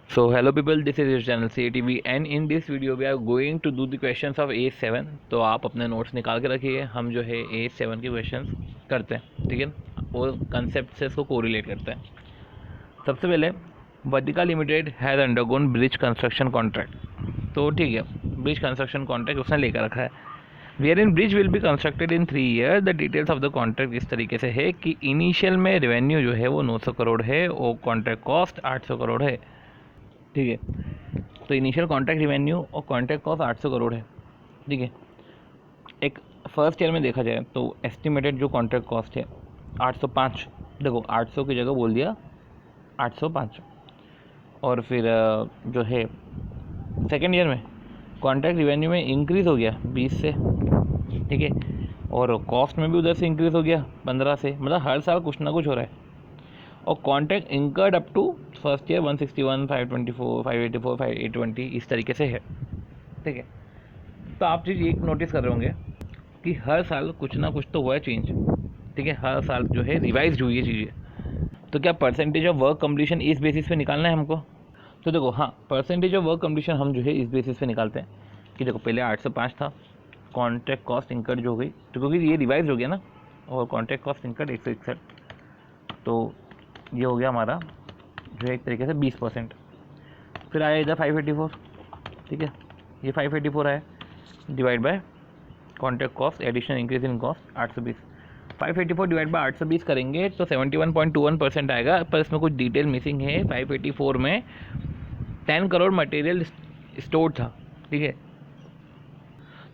So hello people, this is your channel CATV and in this video we are going to do the questions of A7। तो आप अपने notes निकाल के रखिए, हम जो है A7 के क्वेश्चंस करते हैं, ठीक है। वो कंसेप्ट से इसको कोरिलेट करते हैं। सबसे पहले Vertika limited has undergone bridge construction contract. तो ठीक है, ब्रिज कंस्ट्रक्शन कॉन्ट्रैक्ट उसने लेकर रखा है। Wherein bridge will be constructed in 3 year. The details of the contract इस तरीके से है कि इनिशियल में रेवेन्यू जो है वो 900 करोड़ है और कॉन्ट्रैक्ट कॉस्ट 800 करोड़ है, ठीक है। तो इनिशियल कॉन्ट्रैक्ट रेवेन्यू और कॉन्ट्रैक्ट कॉस्ट 800 करोड़ है, ठीक है। एक फर्स्ट ईयर में देखा जाए तो एस्टिमेटेड जो कॉन्ट्रैक्ट कॉस्ट है 805, देखो 800 की जगह बोल दिया 805। और फिर जो है सेकेंड ईयर में कॉन्ट्रैक्ट रेवेन्यू में इंक्रीज़ हो गया 20 से, ठीक है। और कॉस्ट में भी उधर से इंक्रीज़ हो गया 15 से, मतलब हर साल कुछ ना कुछ हो रहा है। और contract incurred up to first year 161, 524, 584, 820 इस तरीके से है, ठीक है। तो आप चीज़ एक नोटिस कर रहे होंगे कि हर साल कुछ ना कुछ तो हुआ है चेंज, ठीक है। हर साल जो है रिवाइज हुई है चीज़ें। तो क्या परसेंटेज ऑफ वर्क कम्प्लीशन इस बेसिस पे निकालना है हमको? तो देखो हाँ, परसेंटेज ऑफ वर्क कम्प्लीशन हम जो है इस बेसिस पे निकालते हैं कि देखो पहले 805 था, कॉन्ट्रैक्ट कॉस्ट इंकर्ड जो हो गई, तो क्योंकि ये रिवाइज हो गया ना, और कॉन्ट्रैक्ट कॉस्ट इंकर्ड 161, तो ये हो गया हमारा जो है एक तरीके से 20%। फिर आया इधर 584, ठीक है। ये 584 आया divide by contract cost additional increase in cost 820। 584 divide by 820 करेंगे तो 71.21% आएगा, पर इसमें कुछ डिटेल मिसिंग है। 584 में 10 करोड़ मटेरियल स्टोर था, ठीक है।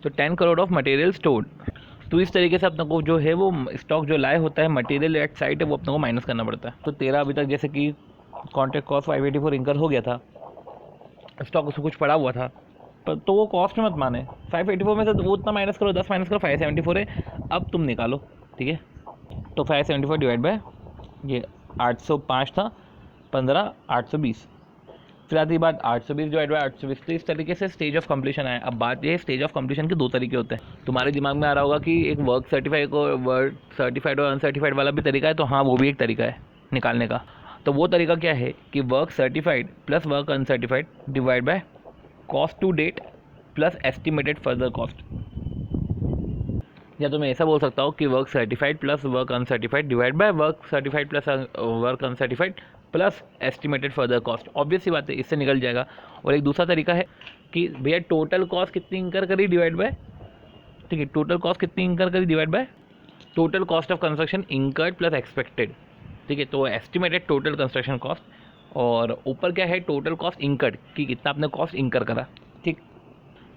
तो 10 करोड़ ऑफ मटेरियल स्टोर्ड। तो इस तरीके से अपने को जो है वो स्टॉक जो लाए होता है मटेरियल एट साइट है वो अपने को माइनस करना पड़ता है। तो तेरा अभी तक जैसे कि कॉन्ट्रैक्ट कॉस्ट 584 इंकर हो गया था, स्टॉक उसमें कुछ पड़ा हुआ था, पर तो वो कॉस्ट में मत माने। 584 में से वो उतना माइनस करो, 10 माइनस करो, 574 है। अब तुम निकालो, ठीक है। तो 574 डिवाइड बाय ये 805 था, 15 820। फिर आती बात 820 डिवाइड बाय 820। तो इस तरीके से स्टेज ऑफ कंप्लीशन आया। अब बात ये है, स्टेज ऑफ कंप्लीशन के दो तरीके होते हैं। तुम्हारे दिमाग में आ रहा होगा कि एक वर्क सर्टिफाइड और अनसर्टिफाइड वाला भी तरीका है, तो हाँ वो भी एक तरीका है निकालने का। तो वो तरीका क्या है कि work certified plus work uncertified divide by cost to date plus estimated further cost. या तो मैं ऐसा बोल सकता हूँ कि work certified plus work uncertified divide by work certified plus work uncertified plus estimated further cost. Obvious सी बात है, इससे निकल जाएगा। और एक दूसरा तरीका है कि भैया टोटल कॉस्ट कितनी इंकर करी डिवाइड बाय, ठीक है, टोटल कॉस्ट कितनी इंकर करी divide by total cost of construction incurred plus expected, ठीक है। तो एस्टिमेटेड टोटल कंस्ट्रक्शन कॉस्ट, और ऊपर क्या है टोटल कॉस्ट इंकर्ड कि कितना आपने कॉस्ट इंकर करा, ठीक।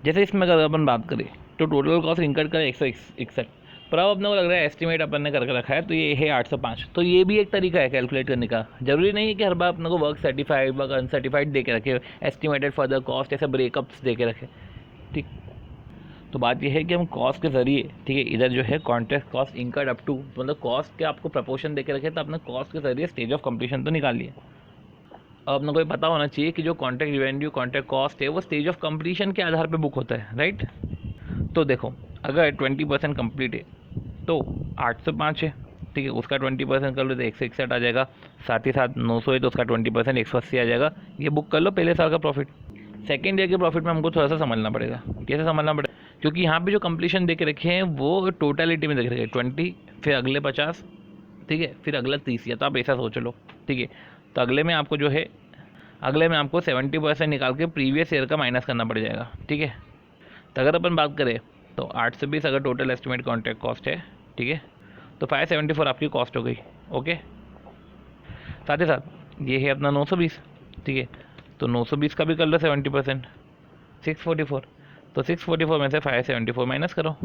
जैसे इसमें अगर अपन बात करें तो टोटल कॉस्ट इंकर्ड करा 161, पर अब अपने को लग रहा है एस्टिमेट अपन ने करके रखा है तो ये है 805। तो ये भी एक तरीका है कैलकुलेट करने का। जरूरी नहीं है कि हर बार अपने को वर्क सर्टिफाइड वर्क अनसर्टिफाइड दे के रखे, एस्टिमेटेड फर्दर कॉस्ट ऐसे ब्रेकअप्स दे के रखे, ठीक। तो बात यह है कि हम कॉस्ट के ज़रिए, ठीक है, इधर जो है contract cost incurred up to, मतलब कॉस्ट के आपको प्रपोर्शन दे के रखे, तो आपने कॉस्ट के ज़रिए स्टेज ऑफ कंप्लीशन तो निकाल लिया। अब अपने को ये पता होना चाहिए कि जो कॉन्ट्रैक्ट रेवेन्यू कॉन्ट्रैक्ट कॉस्ट है वो स्टेज ऑफ कंप्लीशन के आधार पे बुक होता है, राइट। तो देखो अगर 20% कंप्लीट है तो 805 है, ठीक है, उसका 20% कर लो तो 161 आ जाएगा। साथ ही साथ 900 है तो उसका 20% 180 आ जाएगा। ये बुक कर लो पहले साल का प्रॉफिट। सेकेंड ईयर के प्रॉफिट में हमको थोड़ा सा समझना पड़ेगा। कैसे समझना पड़ेगा? क्योंकि यहाँ पे जो कंप्लीशन दे के रखे हैं वो टोटलिटी में देख रखे हैं 20, फिर अगले 50, ठीक है, फिर अगला 30, या तो आप ऐसा सोच लो, ठीक है। तो अगले में आपको जो है अगले में आपको 70% निकाल के प्रीवियस ईयर का माइनस करना पड़ जाएगा, ठीक है। तो अगर अपन बात करें तो 820 अगर टोटल एस्टिमेट कॉन्ट्रैक्ट कॉस्ट है, ठीक है, तो 574 आपकी कॉस्ट हो गई, ओके। साथ ही साथ ये है अपना 920, ठीक है। तो 920 का भी कर लो 70%, 644। तो 644 में से 574 माइनस करो,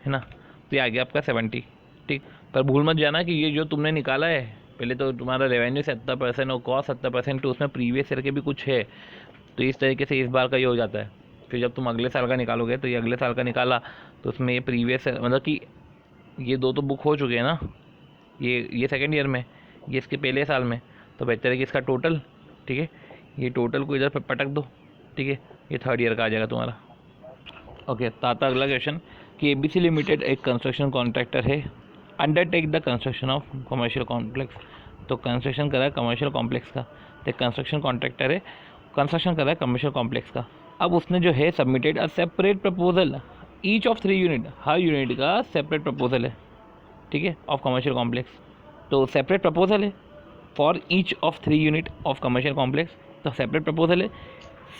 है ना, तो ये आ गया आपका 70, ठीक। पर भूल मत जाना कि ये जो तुमने निकाला है पहले तो तुम्हारा रेवेन्यू 70% और कॉस्ट 70%, तो उसमें प्रीवियस ईयर के भी कुछ है, तो इस तरीके से इस बार का ये हो जाता है। फिर जब तुम अगले साल का निकालोगे तो ये अगले साल का निकाला तो उसमें ये प्रीवियस मतलब कि ये दो तो बुक हो चुके हैं ना, ये सेकेंड ईयर में, ये इसके पहले साल में, तो बेहतर है कि इसका टोटल, ठीक है, ये टोटल को इधर पटक दो, ठीक है, ये थर्ड ईयर का आ जाएगा तुम्हारा, ओके। तो आता अगला क्वेश्चन कि ABC लिमिटेड एक कंस्ट्रक्शन कॉन्ट्रैक्टर है, undertake the construction of commercial complex. तो कंस्ट्रक्शन करा है कमर्शियल कॉम्प्लेक्स का, तो कंस्ट्रक्शन कॉन्ट्रैक्टर है कंस्ट्रक्शन कर रहा है कमर्शियल कॉम्प्लेक्स का। अब उसने जो है submitted a separate proposal each of 3 unit, her unit का सेपरेट प्रपोजल है, ठीक है, ऑफ कमर्शियल कॉम्प्लेक्स। तो सेपरेट प्रपोजल है for each of 3 unit of commercial complex, तो सेपरेट प्रपोजल है।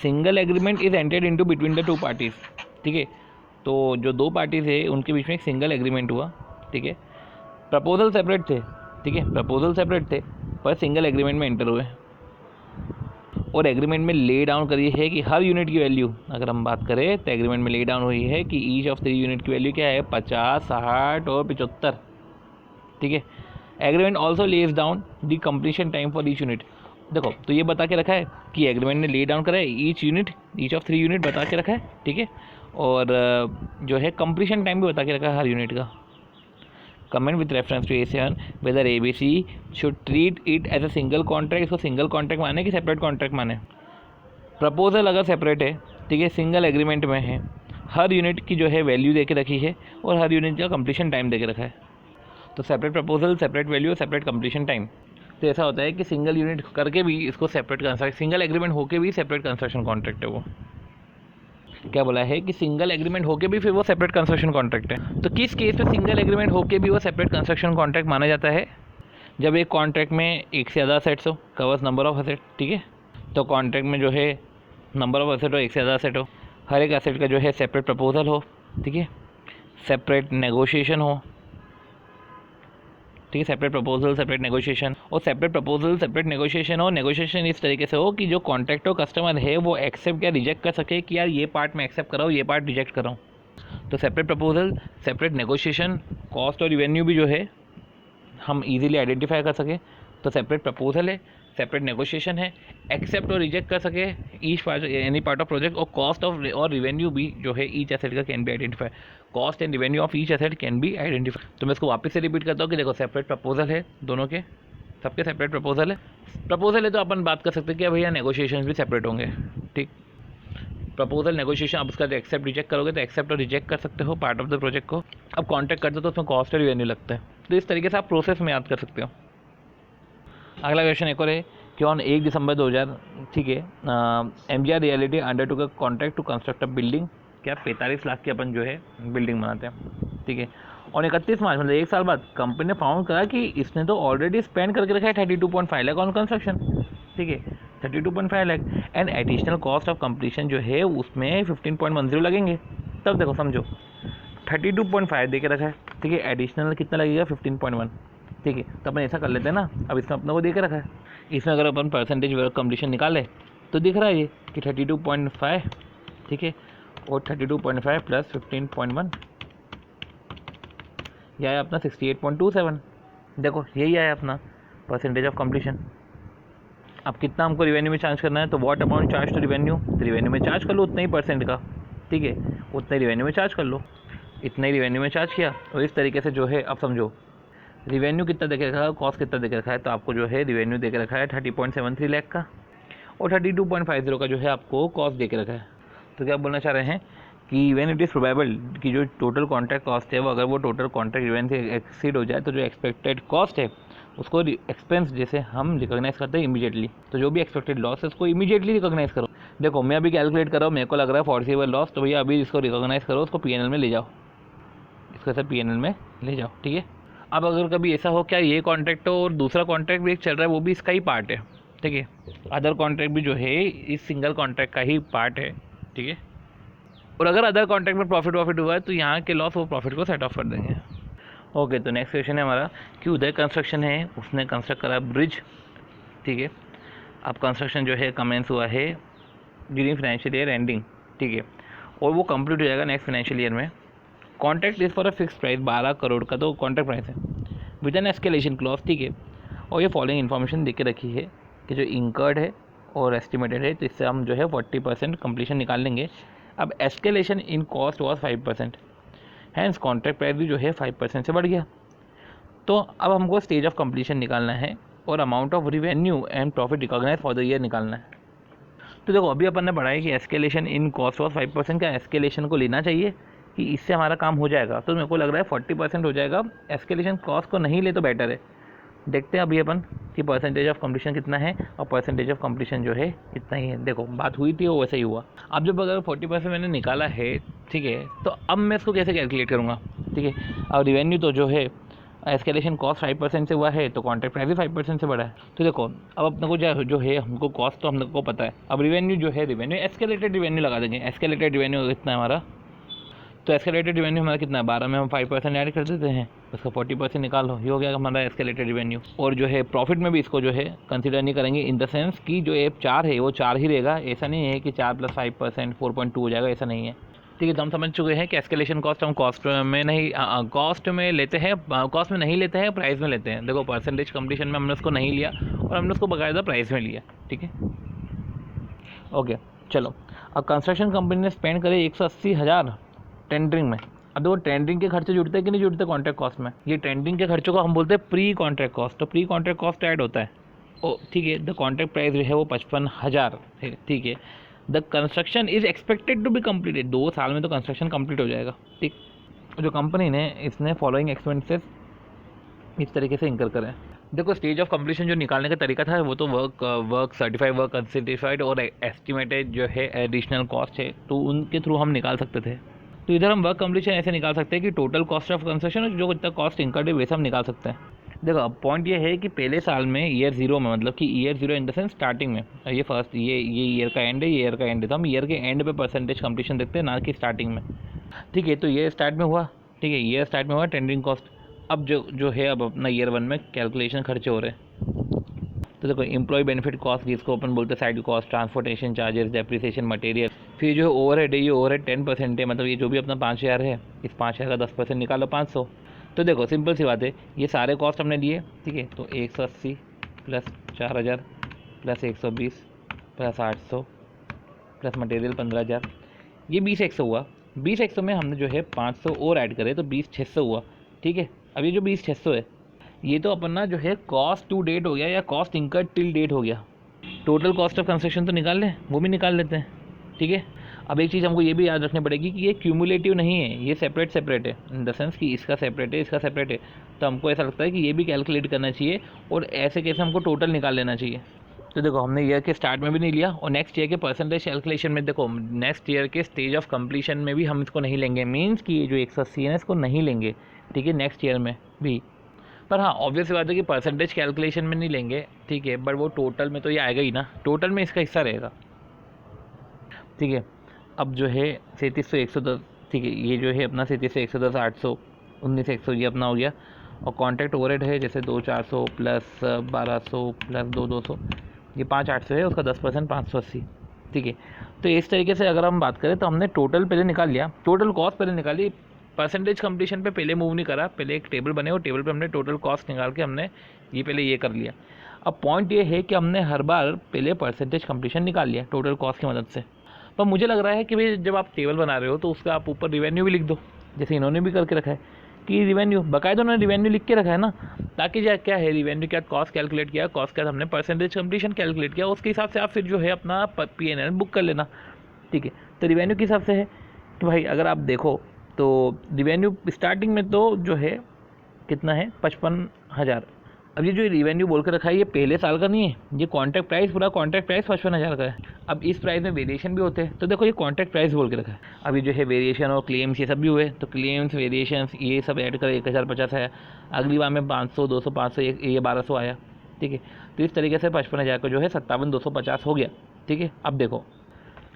Single agreement is entered into between the 2 parties, ठीक है। तो जो 2 पार्टीज़ है उनके बीच में एक सिंगल एग्रीमेंट हुआ, ठीक है। प्रपोजल सेपरेट थे, ठीक है, प्रपोजल सेपरेट थे पर सिंगल एग्रीमेंट में एंटर हुए, और एग्रीमेंट में ले डाउन करी है कि हर यूनिट की वैल्यू, अगर हम बात करें तो एग्रीमेंट में ले डाउन हुई है कि ईच ऑफ 3 यूनिट की वैल्यू क्या है, 50, 60 और 75, ठीक है। Agreement also lays down the completion time for each unit. देखो तो ये बता के रखा है कि एग्रीमेंट ने ले डाउन करा है ईच ऑफ 3 यूनिट बता के रखा है, ठीक है, और जो है कंप्लीशन टाइम भी बता के रखा है हर यूनिट का। Comment with reference to A7 whether ABC should treat it as a single contract, इसको सिंगल कॉन्ट्रैक्ट माने कि सेपरेट कॉन्ट्रैक्ट माने। प्रपोजल अगर सेपरेट है, ठीक है, सिंगल एग्रीमेंट में है, हर यूनिट की जो है वैल्यू दे के रखी है और हर यूनिट का कंप्लीशन टाइम दे के रखा है, तो separate proposal, separate value, separate completion time. तो ऐसा होता है कि सिंगल यूनिट करके भी इसको सेपरेट कंस्ट्रक्ट, सिंगल एग्रीमेंट होके भी सेपरेट कंस्ट्रक्शन कॉन्ट्रैक्ट है वो। क्या बोला है कि सिंगल एग्रीमेंट होके भी फिर वो सेपरेट कंस्ट्रक्शन कॉन्ट्रैक्ट है। तो किस केस में सिंगल एग्रीमेंट होके भी वो सेपरेट कंस्ट्रक्शन कॉन्ट्रैक्ट माना जाता है, जब एक कॉन्ट्रैक्ट में एक से ज़्यादा असेट्स हो, कवर्स नंबर ऑफ असेट, ठीक है। तो कॉन्ट्रैक्ट में जो है नंबर ऑफ असेट हो, एक से ज़्यादा असेट हो, हर एक असेट का जो है सेपरेट प्रपोजल हो, ठीक है, सेपरेट नेगोशिएशन हो, ठीक है, सेपरेट प्रपोजल, सेपरेट नेगोशिएशन, और सेपरेट प्रपोजल, सेपरेट नेगोशिएशन हो, नेगोशिएशन इस तरीके से हो कि जो कॉन्ट्रैक्टर कस्टमर है वो एक्सेप्ट या रिजेक्ट कर सके कि यार ये पार्ट मैं एक्सेप्ट कर रहा हूँ, ये पार्ट रिजेक्ट कर रहा हूँ। तो separate proposal, separate negotiation, cost और रिवेन्यू भी जो है हम इजीली आइडेंटिफाई कर सके, तो सेपरेट प्रपोजल है, सेपरेट नेगोशिएशन है, एक्सेप्ट और रिजेक्ट कर सके each part, any part of project, और कॉस्ट ऑफ और रिवेन्यू भी जो है ईच एसेट का can be identify, cost and revenue of each asset can be identify. तो मैं इसको वापस से रिपीट करता हूँ कि देखो सेपरेट प्रपोजल है, दोनों के सबके सेपरेट प्रपोजल है। प्रपोजल है तो अपन बात कर सकते हैं कि भैया नेगोशिएशन भी सेपरेट होंगे, ठीक। प्रपोजल, नेगोशिएशन, अब उसका एक्सेप्ट रिजेक्ट करोगे तो एक्सेप्ट और रिजेक्ट कर सकते हो पार्ट ऑफ द प्रोजेक्ट को। अब कॉन्ट्रैक्ट करते हो तो उसमें कॉस्ट और रिवेन्यू लगता है, तो इस तरीके से आप प्रोसेस में याद कर सकते हो। अगला क्वेश्चन एक और है कि ऑन 1 दिसंबर 2000, ठीक है, MGR reality undertook a contract to construct a building, क्या 45 लाख की अपन जो है बिल्डिंग बनाते हैं, ठीक है। और 31 मार्च मतलब 1 साल बाद कंपनी ने फाउंड करा कि इसने तो ऑलरेडी स्पेंड करके रखा है 32.5 लाख ऑन कंस्ट्रक्शन, ठीक है, 32.5 lakh, and additional cost of completion जो है उसमें 15.10 लगेंगे। तब देखो समझो 32.5 दे के रखा है, ठीक है, एडिशनल कितना लगेगा 15.1, ठीक है। तो अपन ऐसा कर लेते हैं ना, अब इसमें अपने को दे के रखा है, इसमें अगर अपन परसेंटेज वर्क कंप्लीशन निकाले तो दिख रहा है ये कि 32.5, ठीक है, और 32.5 प्लस 15.1 यह है अपना 68.27। देखो यही है अपना परसेंटेज ऑफ कंप्लीशन। अब कितना हमको रिवेन्यू में चार्ज करना है, तो what amount charge to revenue, तो रिवेन्यू में चार्ज कर लो उतना ही परसेंट का, ठीक है, उतना ही रिवेन्यू में चार्ज कर लो, इतना ही रिवेन्यू में चार्ज किया। और इस तरीके से जो है अब समझो रिवेन्यू कितना दे के रखा है, कॉस्ट कितना दे के रखा है, तो आपको जो है रिवेन्यू दे के रखा है 30.73 लाख का, और 32.50 का जो है आपको कॉस्ट दे के रखा है। तो क्या बोलना चाह रहे हैं कि व्हेन इट इज़ प्रोबेबल कि जो टोटल कॉन्ट्रैक्ट कॉस्ट है वो अगर वो टोटल कॉन्ट्रैक्ट इवेंट से एक्सीड हो जाए तो जो एक्सपेक्टेड कॉस्ट है उसको एक्सपेंस जैसे हम रिकॉग्नाइज करते हैं इमीडिएटली। तो जो भी एक्सपेक्टेड लॉस है उसको इमीडिएटली रिकॉग्नाइज करो। देखो मैं अभी कैलकुलेट कर रहा हूँ, मेरे को लग रहा है फॉरसीबल लॉस, तो भैया अभी इसको रिकॉग्नाइज करो, उसको PNL में ले जाओ, इसको ऐसा PNL में ले जाओ, ठीक है। अब अगर कभी ऐसा हो क्या ये कॉन्ट्रैक्ट हो और दूसरा कॉन्ट्रैक्ट भी एक चल रहा है वो भी इसका ही पार्ट है, ठीक है, अदर कॉन्ट्रैक्ट भी जो है इस सिंगल कॉन्ट्रैक्ट का ही पार्ट है, ठीक है, और अगर अदर कॉन्ट्रैक्ट में प्रॉफिट हुआ है तो यहाँ के लॉस वो प्रॉफिट को सेट ऑफ कर देंगे। ओके, तो नेक्स्ट क्वेश्चन है हमारा कि उदय कंस्ट्रक्शन है, उसने कंस्ट्रक्ट करा ब्रिज, ठीक है। अब कंस्ट्रक्शन जो है कमेंस हुआ है ड्यूरिंग फाइनेंशियल ईयर एंडिंग, ठीक है, और वो कंप्लीट हो जाएगा नेक्स्ट फाइनेंशियल ईयर में। Contract is for a fix price, 12 crore का तो कॉन्ट्रैक्ट प्राइस है विद एन एस्केलेशन क्लॉज, ठीक है। और ये फॉलोइंग इन्फॉर्मेशन दे के रखी है कि जो इंकर्ड है और एस्टिमेटेड है, तो इससे हम जो है 40% कंप्लीशन निकाल लेंगे। अब escalation in cost was 5%, hence contract price भी जो है 5% से बढ़ गया। तो अब हमको स्टेज ऑफ कंप्लीशन निकालना है और amount of revenue and profit recognise for the year निकालना है। तो देखो अभी अपन ने पढ़ा है कि एस्केलेशन इन कॉस्ट वॉज 5%, क्या एस्केलेशन को लेना चाहिए कि इससे हमारा काम हो जाएगा, तो मेरे को लग रहा है 40% हो जाएगा। एस्केलेशन कॉस्ट को नहीं ले तो बेटर है, देखते हैं अभी अपन कि परसेंटेज ऑफ कंप्लीशन कितना है और परसेंटेज ऑफ कंप्लीशन जो है इतना ही है। देखो बात हुई थी वो वैसे ही हुआ। अब जब अगर 40% मैंने निकाला है, ठीक है, तो अब मैं इसको कैसे कैलकुलेट करूँगा, ठीक है। अब रिवेन्यू तो जो है एस्केलेशन कॉस्ट 5% से हुआ है, तो कॉन्ट्रैक्ट प्राइस भी 5% से बढ़ा है। तो देखो अब अपने को जो है हमको कॉस्ट तो हम लोग को पता है, अब रिवेन्यू जो है रिवेन्यू एस्केलेटेड रिवेन्यू लगा देंगे। एस्केलेटेड रिवेन्यू कितना है हमारा, तो एस्केलेटेड रिवेन्यू हमारा कितना है 12 में हम 5% ऐड कर देते हैं, उसका 40% निकाल लो, ये हो गया हमारा एस्केलेटेड रिवेन्यू। और जो है प्रॉफिट में भी इसको जो है कंसीडर नहीं करेंगे, इन द सेंस कि जो ये 4 है वो 4 ही रहेगा, ऐसा नहीं है कि 4 + 5% 4.2 हो जाएगा, ऐसा नहीं है, ठीक है। तो हम समझ चुके हैं कि एस्केलेशन कॉस्ट हम कॉस्ट में नहीं कॉस्ट में लेते हैं, कॉस्ट में नहीं लेते हैं, प्राइस में लेते हैं। देखो परसेंटेज कंप्लीशन में हमने उसको नहीं लिया और हमने उसको बाकायदा प्राइस में लिया, ठीक है, ओके। चलो अब कंस्ट्रक्शन कंपनी ने स्पेंड करे 180,000 टेंडरिंग में। अब देखो टेंडरिंग के खर्चे जुड़ते हैं कि नहीं जुड़ते कॉन्ट्रैक्ट कॉस्ट में, ये टेंडरिंग के खर्चों को हम बोलते हैं प्री कॉन्ट्रैक्ट कॉस्ट। तो प्री कॉन्ट्रैक्ट कॉस्ट ऐड होता है, ओ ठीक है। द कॉन्ट्रैक्ट प्राइस जो है वो 55,000 है, ठीक है। The construction is expected to be completed, 2 साल में तो कंस्ट्रक्शन कंप्लीट हो जाएगा, ठीक। जो कंपनी ने इसने फॉलोइंग एक्सपेंसेस इस तरीके से इंकर करें। देखो स्टेज ऑफ कंप्लीशन जो निकालने का तरीका था वो तो वर्क सर्टिफाइड, वर्क अनसर्टिफाइड और एस्टिमेटेड जो है एडिशनल कॉस्ट है, तो उनके थ्रू हम निकाल सकते थे। तो इधर हम वर्क कंप्लीशन ऐसे निकाल सकते हैं कि टोटल कॉस्ट ऑफ कंस्ट्रक्शन जो कितना कॉस्ट इंकर्ड है वैसे हम निकाल सकते हैं। देखो अब पॉइंट ये है कि पहले साल में ईयर 0 में, मतलब कि year 0 in the sense starting में, ये फर्स्ट ये ईयर का एंड है, ये ईयर का एंड है, तो हम ईयर के एंड पे परसेंटेज कंप्लीशन देखते हैं ना कि स्टार्टिंग में, ठीक है। तो ये स्टार्ट में हुआ, ठीक है, ईयर स्टार्ट में हुआ टेंडरिंग कॉस्ट। अब जो है अब अपना ईयर 1 में कैलकुलेशन खर्चे हो रहे हैं। तो देखो एम्प्लॉय बेनिफिट कॉस्ट जिसको अपन बोलते हैं side cost, transportation charges, depreciation material, फिर जो है ओवरहेड है, ये ओवरहेड 10% है, मतलब ये जो भी अपना 5,000 है, इस 5,000 का 10% निकालो 500। तो देखो सिंपल सी बात है, ये सारे कॉस्ट हमने लिए, ठीक है। तो 180 + 4,000 + 120 + 800 प्लस मटेरियल 15,000, ये 20,100 हुआ। 20,100 में हमने जो है 500 और ऐड करे तो 20,600 हुआ, ठीक है। अब ये जो 20,600 है ये तो अपना जो है कॉस्ट टू डेट हो गया या कॉस्ट इंकर्ड टिल डेट हो गया। टोटल कॉस्ट ऑफ कंस्ट्रक्शन तो निकाल लें, वो भी निकाल लेते हैं, ठीक है। अब एक चीज़ हमको ये भी याद रखनी पड़ेगी कि ये क्यूमुलेटिव नहीं है, ये सेपरेट है, इन द सेंस कि इसका सेपरेट है, इसका सेपरेट है। तो हमको ऐसा लगता है कि ये भी कैलकुलेट करना चाहिए और ऐसे कैसे हमको टोटल निकाल लेना चाहिए। तो देखो हमने ईयर के स्टार्ट में भी नहीं लिया और नेक्स्ट ईयर के परसेंटेज कैलकुलेशन में देखो नेक्स्ट ईयर के स्टेज ऑफ कंप्लीशन में भी हम इसको नहीं लेंगे, मीन्स कि ये जो 180 है इसको नहीं लेंगे, ठीक है, नेक्स्ट ईयर में भी। पर हाँ ऑब्वियस बात है कि परसेंटेज कैलकुलेशन में नहीं लेंगे, ठीक है, बट वो टोटल में तो ये आएगा ही ना, टोटल में इसका हिस्सा रहेगा, ठीक है। अब जो है 3700 110, ठीक है, ये जो है अपना 3700 110 800 19,100 ये अपना हो गया। और कॉन्ट्रैक्ट ओवरहेड है जैसे 2,400 + 1,200 + 2,200, ये 5,800 है, उसका 10% 580, ठीक है। तो इस तरीके से अगर हम बात करें तो हमने टोटल पहले निकाल लिया, टोटल कॉस्ट पहले निकाली, परसेंटेज कंप्लीशन पे पहले मूव नहीं करा, पहले एक टेबल बने और टेबल पे हमने टोटल कॉस्ट निकाल के हमने ये पहले ये कर लिया। अब पॉइंट ये है कि हमने हर बार पहले परसेंटेज कंप्लीशन निकाल लिया टोटल कॉस्ट की मदद से। पर मुझे लग रहा है कि भाई जब आप टेबल बना रहे हो तो उसका आप ऊपर रिवेन्यू भी लिख दो, जैसे इन्होंने भी करके रखा है कि रिवेन्यू, बाकायदा उन्होंने रिवेन्यू लिख के रखा है ना, ताकि क्या है रिवेन्यू क्या कॉस्ट कैलकुलेट किया, कॉस्ट क्या हमने परसेंटेज कंप्लीशन कैलकुलेट किया, उसके हिसाब से आप फिर जो है अपना P&L बुक कर लेना, ठीक है। तो रिवेन्यू के हिसाब से है तो भाई अगर आप देखो तो रिवेन्यू स्टार्टिंग में तो जो है कितना है 55,000। अब ये जो रिवेन्यू बोल के रखा है ये पहले साल का नहीं है, ये कॉन्ट्रैक्ट प्राइस, पूरा कॉन्ट्रैक्ट प्राइस 55,000 का है। अब इस प्राइस में वेरिएशन भी होते हैं, तो देखो ये कॉन्ट्रैक्ट प्राइस बोल के रखा है। अभी जो है वेरिएशन और क्लेम्स ये सब भी हुए, तो क्लेम्स वेरिएशन ये सब ऐड कर 1,050 है, अगली बार में 500 200 500 ये 1,200 आया, ठीक है। तो इस तरीके से 55,000 का जो है 57,250 हो गया, ठीक है। अब देखो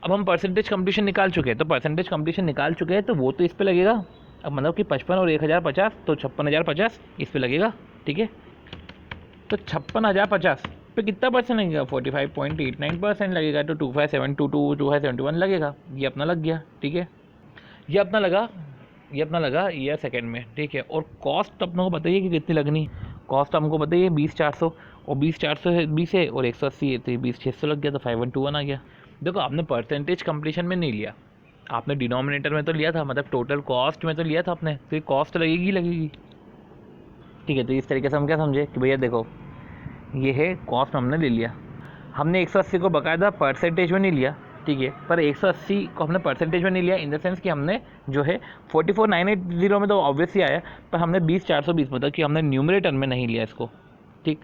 अब हम परसेंटेज कंप्लीशन निकाल चुके हैं, तो परसेंटेज कंप्लीशन निकाल चुके हैं तो वो तो इस पे लगेगा, अब मतलब कि 55 और 1,050 तो 56,050 इस पे लगेगा, ठीक है। तो 56,050 पे कितना परसेंट लगेगा 45.89% लगेगा, तो 2572 2571 लगेगा, ये अपना लग गया, ठीक है। ये अपना लगा ईयर सेकेंड में, ठीक है। और कॉस्ट अपनों को बताइए कि कितनी लगनी, कॉस्ट हमको बताइए 20,400 और 20,400 है 20 है और 180 है, तो 20,600 लग गया, तो 5121 आ गया। देखो आपने परसेंटेज कंप्लीशन में नहीं लिया, आपने डिनोमिनेटर में तो लिया था, मतलब टोटल कॉस्ट में तो लिया था आपने, तो कॉस्ट लगेगी, ठीक है। तो इस तरीके से हम क्या समझे कि भैया देखो ये है कॉस्ट हमने ले लिया, हमने 180 को बाकायदा परसेंटेज में नहीं लिया, ठीक है, पर 180 को हमने परसेंटेज में नहीं लिया इन द सेंस कि हमने जो है 44,980 में तो ऑब्वियसली आया, पर हमने 20,420 मतलब कि हमने न्यूमरेटर में नहीं लिया इसको, ठीक।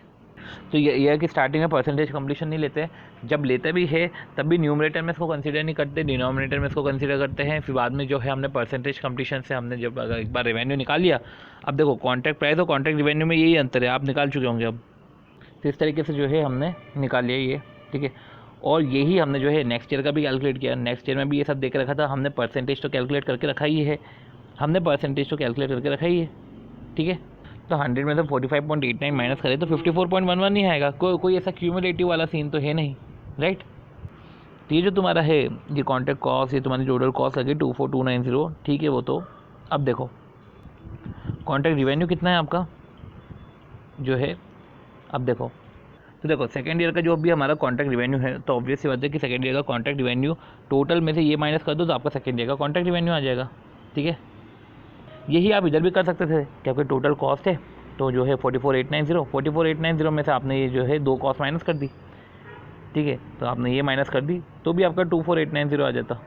तो ये है कि स्टार्टिंग में परसेंटेज कंप्लीशन नहीं लेते, जब लेते भी है तब भी न्यूमरेटर में इसको कंसीडर नहीं करते, डिनोमिनेटर में इसको कंसीडर करते हैं। फिर बाद में जो है हमने परसेंटेज कंप्लीशन से हमने जब अगर एक बार रेवेन्यू निकाल लिया, अब देखो कॉन्ट्रैक्ट प्राइस और कॉन्ट्रैक्ट रेवेन्यू में यही अंतर है, आप निकाल चुके होंगे अब। तो इस तरीके से जो है हमने निकाल लिया ये, ठीक है। और यही हमने जो है नेक्स्ट ईयर का भी कैलकुलेट किया, नेक्स्ट ईयर में भी ये सब देख रखा था हमने, परसेंटेज तो कैलकुलेट करके रखा ही है, हमने परसेंटेज तो कैलकुलेट करके रखा ही है, ठीक है। तो 100 में से 45.89 माइनस करें तो 54.11 नहीं आएगा, कोई ऐसा क्यूमुलेटिव वाला सीन तो है नहीं, राइट। तो ये जो तुम्हारा है ये कॉन्ट्रैक्ट कॉस्ट, ये तुम्हारी टोटल कॉस्ट लगी 24290, ठीक है। वो तो अब देखो कॉन्ट्रैक्ट रिवेन्यू कितना है आपका जो है, अब देखो तो देखो सेकेंड ईयर का जो भी हमारा कॉन्ट्रैक्ट रिवेन्यू है, तो ऑब्वियस सी बात है कि सेकेंड ईयर का कॉन्ट्रैक्ट रिवेन्यू टोटल में से ये माइनस कर दो तो आपका सेकेंड ईयर का कॉन्ट्रैक्ट रिवेन्यू आ जाएगा, ठीक है। यही आप इधर भी कर सकते थे कि आपकी टोटल कॉस्ट है तो जो है 44890 में से आपने ये जो है 2 कॉस्ट माइनस कर दी, ठीक है। तो आपने ये माइनस कर दी तो भी आपका 24890 आ जाता।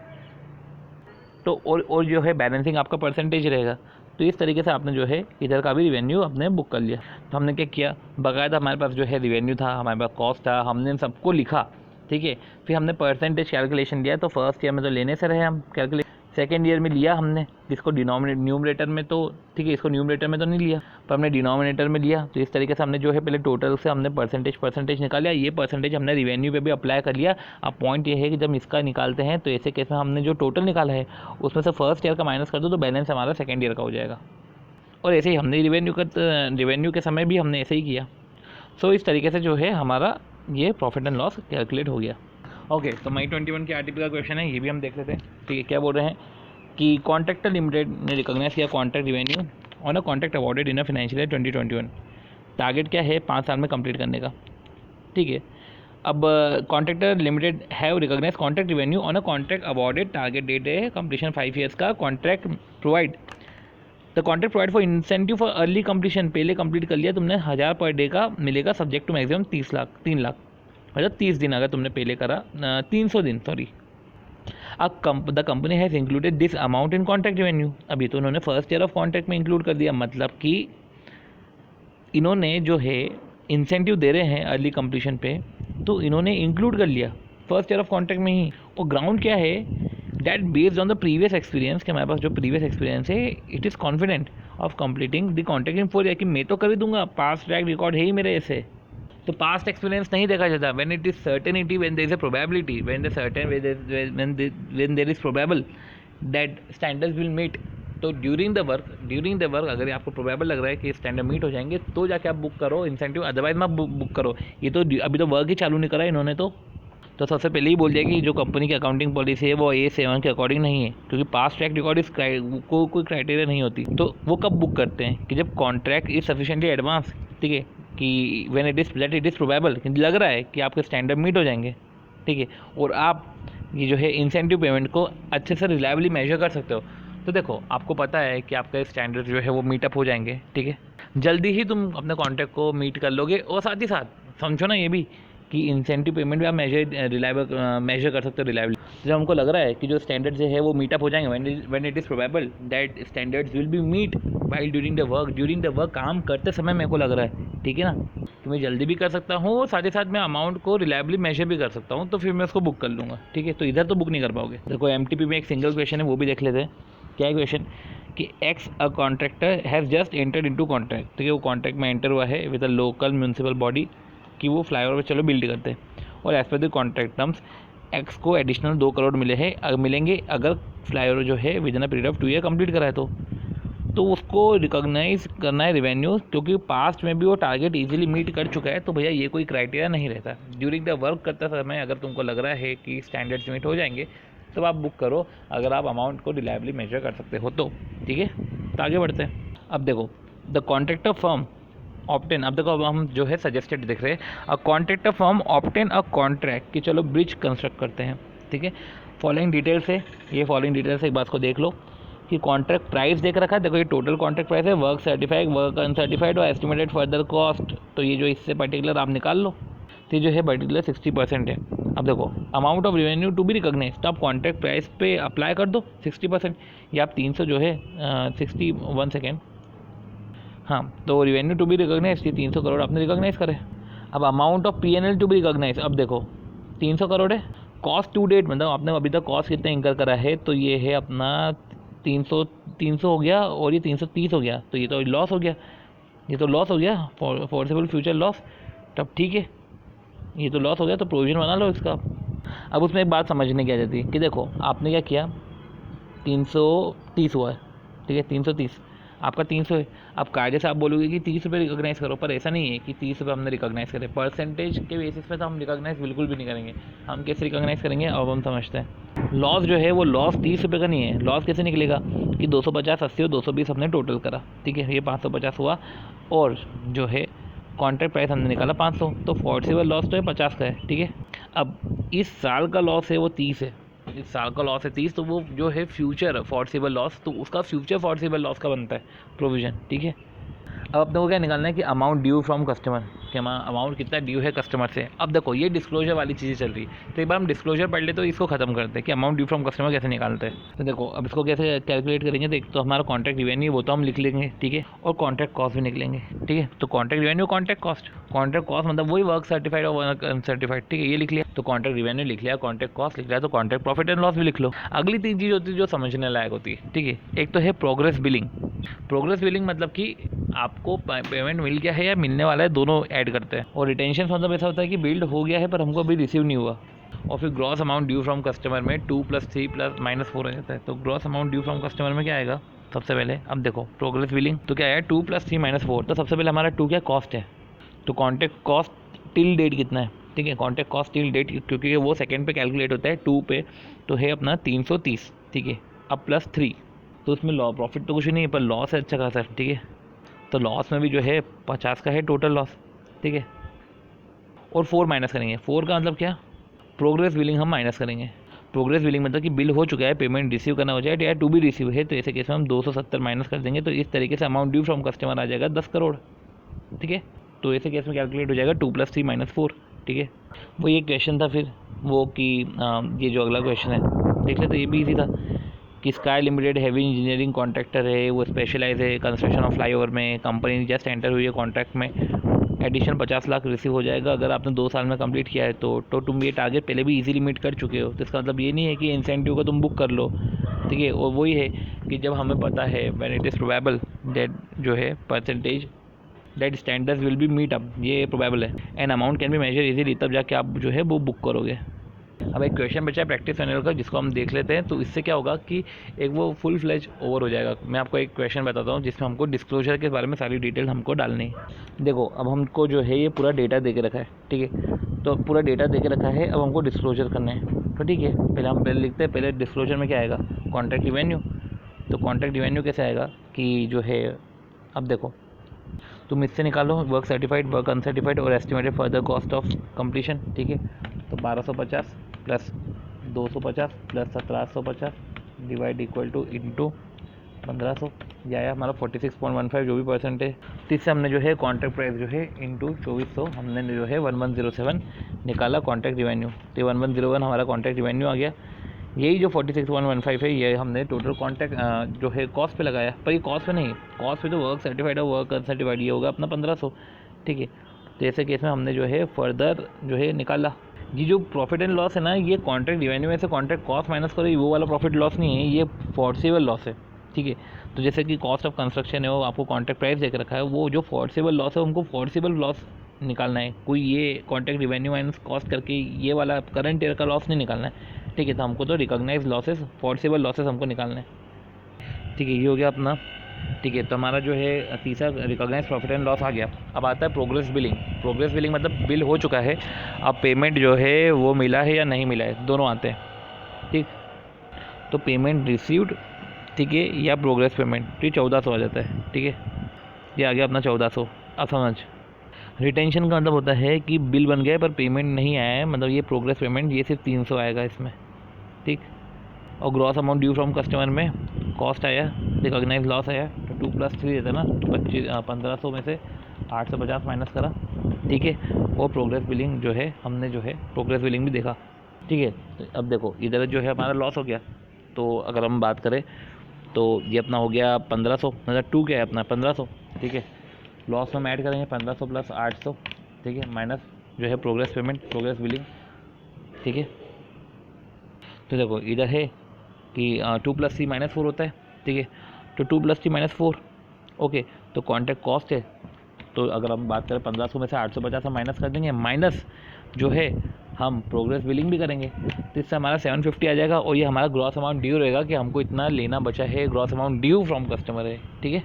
तो और जो है बैलेंसिंग आपका परसेंटेज रहेगा। तो इस तरीके से आपने जो है इधर का भी रिवेन्यू अपने बुक कर लिया। तो हमने क्या किया, बाकायदा हमारे पास जो है रिवेन्यू था, हमारे पास कॉस्ट था, हमने सबको लिखा, ठीक है। फिर हमने परसेंटेज कैलकुलेशन लिया। तो फर्स्ट ईयर में तो लेने से रहे हम कैलकुलेशन, सेकेंड ईयर में लिया हमने, इसको न्यूमरेटर में तो ठीक है, इसको न्यूमरेटर में तो नहीं लिया पर हमने डिनोमिनेटर में लिया। तो इस तरीके से हमने जो है पहले टोटल से हमने परसेंटेज निकाल लिया, ये परसेंटेज हमने रिवेन्यू पे भी अप्लाई कर लिया। अब पॉइंट ये है कि जब इसका निकालते हैं तो ऐसे केस में हमने जो टोटल निकाला है उसमें से फर्स्ट ईयर का माइनस कर दो तो बैलेंस हमारा सेकेंड ईयर का हो जाएगा। और ऐसे ही हमने रिवेन्यू के समय भी हमने ऐसे ही किया। सो इस तरीके से जो है हमारा ये प्रॉफिट एंड लॉस कैलकुलेट हो गया। ओके, तो मई 21 के आरटीपी का क्वेश्चन है, ये भी हम देख लेते हैं, ठीक है। क्या बोल रहे हैं कि कॉन्ट्रैक्टर लिमिटेड ने रिकॉग्नाइज किया contract revenue on a contract awarded in a financial year 2021। Target क्या है 5 साल में कंप्लीट करने का, ठीक है। अब contractor limited have recognise contract revenue on a contract awarded, target date है कंप्लीशन 5 ईयर्स का। Contract provide for incentive for early completion, पहले कंप्लीट कर लिया तुमने 1000 पर डे का मिलेगा, सब्जेक्ट टू मैक्सिमम 3 लाख, मतलब 30 दिन अगर तुमने पहले करा, 300 दिन sorry. The company has included this amount in contract revenue. अभी तो उन्होंने फर्स्ट ईयर ऑफ कॉन्ट्रैक्ट में इंक्लूड कर दिया, मतलब कि इन्होंने जो है इंसेंटिव दे रहे हैं अर्ली कंप्लीशन पे, तो इन्होंने इंक्लूड कर लिया फर्स्ट ईयर ऑफ कॉन्ट्रैक्ट में ही। और ग्राउंड क्या है, that based on the previous experience, कि हमारे पास जो प्रीवियस एक्सपीरियंस है, it is confident of completing the contract in 4 year, कि मैं तो कर ही दूंगा, पास्ट ट्रैक रिकॉर्ड है ही मेरे ऐसे। तो पास्ट एक्सपीरियंस नहीं देखा जाता, when it is certainty, when there is a probability, when there is probable that standards will meet. तो ड्यूरिंग द वर्क अगर आपको प्रोबेबल लग रहा है कि स्टैंडर्ड मीट हो जाएंगे तो जाके आप बुक करो इंसेंटिव, अदरवाइज मत बुक करो। ये तो अभी तो वर्क ही चालू नहीं करा इन्होंने। तो सबसे पहले ही बोल दिया कि जो कंपनी की अकाउंटिंग पॉलिसी है वो A7 के अकॉर्डिंग नहीं है, क्योंकि पास्ट ट्रैक रिकॉर्ड इस कोई क्राइटेरिया नहीं होती। तो वो कब बुक करते हैं कि जब कॉन्ट्रैक्ट इज सफिशिएंटली एडवांस, ठीक है, कि व्हेन इट इज़ प्रोबेबल, लग रहा है कि आपके स्टैंडर्ड मीट हो जाएंगे, ठीक है, और आप ये जो है इंसेंटिव पेमेंट को अच्छे से रिलायबली मेजर कर सकते हो। तो देखो आपको पता है कि आपका स्टैंडर्ड जो है वो मीटअप हो जाएंगे, ठीक है, जल्दी ही तुम अपने कॉन्ट्रैक्ट को मीट कर लोगे। और साथ ही साथ समझो ना ये भी कि इंसेंटिव पेमेंट भी आप मेजर कर सकते हो रिलायबली। जब हमको लग रहा है कि जो स्टैंडर्ड है वो मीटअप हो जाएंगे, when it is probable that standards will be meet while during the work काम करते समय मेरे को लग रहा है, ठीक है ना। तो मैं जल्दी भी कर सकता हूँ और साथ ही साथ मैं अमाउंट को रिलायबली मेजर भी कर सकता हूँ, तो फिर मैं उसको बुक कर लूँगा, ठीक है। तो इधर तो बुक नहीं कर पाओगे। देखो MTP में एक सिंगल क्वेश्चन है, वो भी देख लेते हैं। क्या है क्वेश्चन कि x a contractor has just entered into contract, ठीक है, वो कॉन्ट्रैक्ट में एंटर हुआ है with a local municipal body कि वो फ्लाईओवर पे चलो बिल्ड करते हैं, और as per the contract terms X को एडिशनल 2 करोड़ मिलेंगे अगर फ्लाईओवर जो है within a period of 2 year complete कराए तो उसको रिकॉग्नाइज करना है रेवेन्यू, क्योंकि पास्ट में भी वो टारगेट इजीली मीट कर चुका है। तो भैया ये कोई क्राइटेरिया नहीं रहता। ड्यूरिंग द वर्क करते समय अगर तुमको लग रहा है कि स्टैंडर्ड्स मीट हो जाएंगे तो आप बुक करो, अगर आप अमाउंट को रिलायबली मेजर कर सकते हो तो, ठीक है। तो आगे बढ़ते हैं। अब देखो द कॉन्ट्रैक्टर फर्म ऑप्टेन, अब देखो अब हम जो है सजेस्टेड देख रहे हैं, a contractor firm obtain a contract कि चलो ब्रिज कंस्ट्रक्ट करते हैं, ठीक है। फॉलोइंग डिटेल्स है, ये फॉलोइंग डिटेल्स एक बात को देख लो कि कॉन्ट्रैक्ट प्राइस देख रखा है। देखो ये टोटल कॉन्ट्रैक्ट प्राइस है, वर्क सर्टिफाइड, वर्क अनसर्टिफाइड और एस्टिमेटेड फर्दर कॉस्ट। तो ये जो इससे पर्टिकुलर आप निकाल लो, तो ये जो है पर्टिकुलर 60% है। अब देखो amount of revenue to be recognise, तो आप कॉन्ट्रैक्ट प्राइस पे अप्लाई कर दो 60%, या आप 300 जो है 61 सेकेंड हाँ, तो रेवेन्यू टू बी रिकॉग्नाइज थी 300 करोड़ आपने रिकॉग्नाइज करे। अब amount of PNL to be recognise, अब देखो 300 करोड़ है, कॉस्ट टू डेट मतलब आपने अभी तक कॉस्ट कितना इंकर करा है, तो ये है अपना 300 हो गया और ये 330 हो गया, तो ये तो लॉस हो गया, ये तो लॉस हो गया, फोर्सेबल फ्यूचर लॉस। तब ठीक है, ये तो लॉस हो गया, तो प्रोविजन बना लो इसका। अब उसमें एक बात समझने की आ जाती है कि देखो आपने क्या किया, 330 हुआ है, ठीक है, 330 आपका 300 है। अब कायदे से आप बोलोगे कि 30 रुपये रिकॉग्नाइज करो, पर ऐसा नहीं है कि 30 रुपये हमने रिकॉग्नाइज करे, परसेंटेज के बेसिस पे तो हम रिकॉग्नाइज बिल्कुल भी नहीं करेंगे। हम कैसे रिकॉग्नाइज करेंगे, अब हम समझते हैं। लॉस जो है वो लॉस 30 रुपये का नहीं है, लॉस कैसे निकलेगा कि 250 80 और 220 हमने टोटल करा, ठीक है, ये 550 हुआ, और जो है कॉन्ट्रैक्ट प्राइस हमने निकाला 500, तो फोर्सेबल लॉस तो है 50 का है, ठीक है। अब इस साल का लॉस है वो 30 है, इस साल का लॉस है 30, तो वो जो है फ्यूचर फोर्सेबल लॉस, तो उसका फ्यूचर फोर्सेबल लॉस का बनता है प्रोविज़न, ठीक है। अब अपने को क्या निकालना है कि अमाउंट ड्यू फ्रॉम कस्टमर, कि अमाउंट कितना ड्यू है कस्टमर से। अब देखो ये डिस्क्लोजर वाली चीज़ें चल रही है, तो एक बार हम डिस्क्लोजर पढ़ ले तो इसको खत्म करते हैं कि अमाउंट ड्यू फ्रॉम कस्टमर कैसे निकालते हैं। तो देखो अब इसको कैसे कैलकुलेट करेंगे, तो एक तो हमारा कॉन्ट्रैक्ट रिवेन्यू वो तो हम लिख लेंगे, ठीक है, और कॉन्ट्रैक्ट कॉस्ट भी निकलेंगे, ठीक है। तो कॉन्ट्रैक्ट रिवेन्यू कॉन्ट्रैक्ट कॉस्ट मतलब वही वर्क सर्टिफाइड और वर्क अनसर्टिफाइड, ठीक है, ये लिख लिया। तो कॉन्ट्रैक्ट रिवेन्यू लिख लिया, कॉन्ट्रैक्ट कॉस्ट लिख लिया, तो कॉन्ट्रैक्ट प्रॉफिट एंड लॉस भी लिख लो। अगली तीन चीज़ होती है जो समझने लायक होती है, ठीक है। एक तो है प्रोग्रेस बिलिंग। प्रोग्रेस बिलिंग मतलब कि आपको पेमेंट मिल गया है या मिलने वाला है, दोनों ऐड करते हैं। और रिटेंशन मतलब ऐसा होता है कि बिल्ड हो गया है पर हमको अभी रिसीव नहीं हुआ। और फिर gross amount due from customer में 2 + 3 + -4 आ जाता है। तो gross amount due from customer में क्या आएगा सबसे पहले, अब देखो प्रोग्रेस बिलिंग तो क्या है 2 + 3 - 4, तो सबसे पहले हमारा 2 क्या कॉस्ट है, तो कॉन्ट्रैक्ट कॉस्ट टिल डेट कितना है, ठीक है, कॉन्ट्रैक्ट कॉस्ट टिल डेट, क्योंकि वो सेकंड पे कैलकुलेट होता है 2 पे, तो है अपना 330, ठीक है। अब +3, तो उसमें लॉ प्रॉफिट तो कुछ नहीं है पर लॉस है अच्छा खासा, ठीक है। तो लॉस में भी जो है 50 का है टोटल लॉस, ठीक है। और 4 माइनस करेंगे, 4 का मतलब क्या, प्रोग्रेस बिलिंग हम माइनस करेंगे। प्रोग्रेस बिलिंग मतलब कि बिल हो चुका है, पेमेंट रिसीव करना हो जाए या टू बी रिसीव है, तो ऐसे केस में हम 270 माइनस कर देंगे, तो इस तरीके से अमाउंट ड्यू फ्रॉम कस्टमर आ जाएगा 10 करोड़, ठीक है। तो ऐसे केस में कैलकुलेट हो जाएगा 2 + 3 - 4, ठीक है। वो ये क्वेश्चन था फिर वो कि ये जो अगला क्वेश्चन है देख ले, तो ये भी ईजी था कि sky limited heavy engineering contractor है, वो स्पेशलाइज है कंस्ट्रक्शन ऑफ फ्लाईओवर में, कंपनी जस्ट एंटर हुई है कॉन्ट्रैक्ट में, एडिशन 50 लाख रिसीव हो जाएगा अगर आपने 2 साल में कंप्लीट किया है, तो तुम ये टारगेट पहले भी इजीली मीट कर चुके हो। तो इसका मतलब ये नहीं है कि इंसेंटिव को तुम बुक कर लो, ठीक है। और वही है कि जब हमें पता है when it is probable that जो है percentage that standards will be meet up, ये प्रोबेबल है, and amount can be measure easily, तब जाके आप जो है वो बुक करोगे। अब एक क्वेश्चन बचा है प्रैक्टिस मैनुअल का, जिसको हम देख लेते हैं। तो इससे क्या होगा कि एक वो फुल फ्लेज ओवर हो जाएगा। मैं आपको एक क्वेश्चन बताता हूँ जिसमें हमको डिस्क्लोजर के बारे में सारी डिटेल हमको डालनी है। देखो अब हमको जो है ये पूरा डेटा दे के रखा है, ठीक है, तो पूरा डेटा दे के रखा है, अब हमको डिस्क्लोजर करना है। तो ठीक है, पहले लिखते हैं, पहले डिस्क्लोजर में क्या आएगा, कॉन्ट्रैक्ट रिवेन्यू। तो कॉन्ट्रैक्ट रिवेन्यू कैसे आएगा कि जो है, अब देखो तुम इससे निकालो वर्क सर्टिफाइड, वर्क अनसर्टिफाइड और estimated further cost of completion, ठीक है। तो 1250 + 250 + 1750 डिवाइड इक्वल टू इंटू 1500, ये आया हमारा 46.15 जो भी परसेंट है। तो इससे हमने जो है कॉन्ट्रैक्ट प्राइस जो है इंटू 2400 हमने जो है 1107 निकाला कॉन्ट्रैक्ट रिवेन्यू। तो 1101 हमारा कॉन्ट्रैक्ट रिवेन्यू आ गया। यही जो 46.15 है ये हमने टोटल कॉन्ट्रैक्ट जो है कॉस्ट पे लगाया, पर ये कॉस्ट पे नहीं, कॉस्ट पे तो वर्क सर्टिफाइड और वर्क अनसर्टिफाइड ये होगा अपना 1500, ठीक है। तो ऐसे केस में हमने जो है फर्दर जो है निकाला। ये जो प्रॉफिट एंड लॉस है ना, ये कॉन्ट्रैक्ट रिवेन्यू में से कॉन्ट्रैक्ट कॉस्ट माइनस करो, वो वाला प्रॉफिट लॉस नहीं है, ये फोर्सेबल लॉस है, ठीक है। तो जैसे कि कॉस्ट ऑफ कंस्ट्रक्शन है वो आपको कॉन्ट्रैक्ट प्राइस देकर रखा है, वो जो फोर्सेबल लॉस है उनको फोर्सेबल लॉस निकालना है। कोई ये कॉन्ट्रैक्ट रिवेन्यू माइनस कॉस्ट करके ये वाला करंट ईयर का लॉस नहीं निकालना है, ठीक है। तो हमको तो रिकॉग्नाइज लॉसेस, फोर्सेबल लॉसेस हमको निकालना है, ठीक है। ये हो गया अपना, ठीक है। तो हमारा जो है तीसरा रिकॉग्नाइज प्रॉफिट एंड लॉस आ गया। अब आता है प्रोग्रेस बिलिंग। प्रोग्रेस बिलिंग मतलब बिल हो चुका है, अब पेमेंट जो है वो मिला है या नहीं मिला है, दोनों आते हैं, ठीक। तो पेमेंट रिसीव्ड, ठीक है, या प्रोग्रेस पेमेंट, तो ये 1400 आ जाता है, ठीक है। ये आ गया अपना 1400। अब समझ, रिटेंशन का मतलब होता है कि बिल बन गया है पर पेमेंट नहीं आया है, मतलब ये प्रोग्रेस पेमेंट, ये सिर्फ 300 आएगा इसमें, ठीक। और gross amount due from customer में कॉस्ट आया, रिकॉग्नाइज लॉस आया, तो 2 + 3 देता ना, तो 1500 में से 850 माइनस करा, ठीक है। और प्रोग्रेस बिलिंग जो है हमने जो है प्रोग्रेस बिलिंग भी देखा, ठीक है। तो अब देखो इधर जो है हमारा लॉस हो गया, तो अगर हम बात करें तो ये अपना हो गया 1500, मतलब 2 क्या है अपना 1500, ठीक है। लॉस में ऐड करेंगे 1500 प्लस 800, ठीक है, माइनस जो है प्रोग्रेस पेमेंट, प्रोग्रेस बिलिंग, ठीक है। तो देखो इधर है कि 2 + 3 - 4 होता है, ठीक है। तो 2 + 3 - 4, ओके। तो कॉन्ट्रैक्ट कॉस्ट है, तो अगर हम बात करें 1500 में से 850 हम माइनस कर देंगे, माइनस जो है हम प्रोग्रेस बिलिंग भी करेंगे, तो इससे हमारा 750 आ जाएगा। और ये हमारा ग्रॉस अमाउंट ड्यू रहेगा कि हमको इतना लेना बचा है, gross amount due from customer है, ठीक है।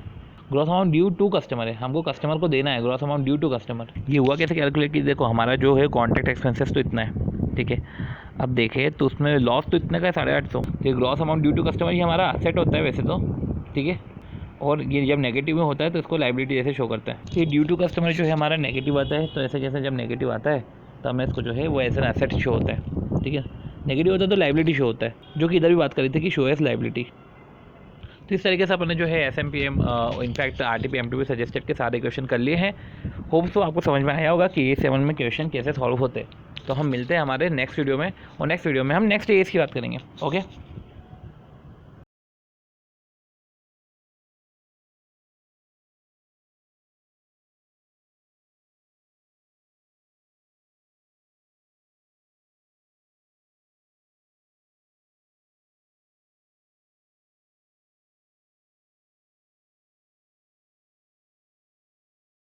Gross amount due to customer है, हमको कस्टमर को देना है gross amount due to customer. ये हुआ कैसे कैलकुलेट की, देखो हमारा जो है कॉन्ट्रैक्ट एक्सपेंसेस तो इतना है, ठीक है। अब देखें तो उसमें लॉस तो इतने का है 850, ये gross amount due to customer ये हमारा असेट होता है वैसे तो, ठीक है। और ये जब नेगेटिव में होता है तो इसको लाइबिलिटी जैसे शो करता है। ये ड्यू टू कस्टमर जो है हमारा नेगेटिव आता है, तो ऐसे जैसे जब नेगेटिव आता है तो हमें इसको जो है वो ऐसे एसेट शो होता है, ठीक है। नेगेटिव होता है तो लाइबिलिटी शो होता है, जो कि इधर भी बात करी थी कि शो एज लाइबिलिटी। तो इस तरीके से अपने जो है SMPM in fact RTP MTP suggested के सारे क्वेश्चन कर लिए हैं। होप्स तो आपको समझ में आया होगा कि A7 में क्वेश्चन कैसे सॉल्व होते हैं। तो हम मिलते हैं हमारे नेक्स्ट वीडियो में, और नेक्स्ट वीडियो में हम नेक्स्ट एज की बात करेंगे। ओके।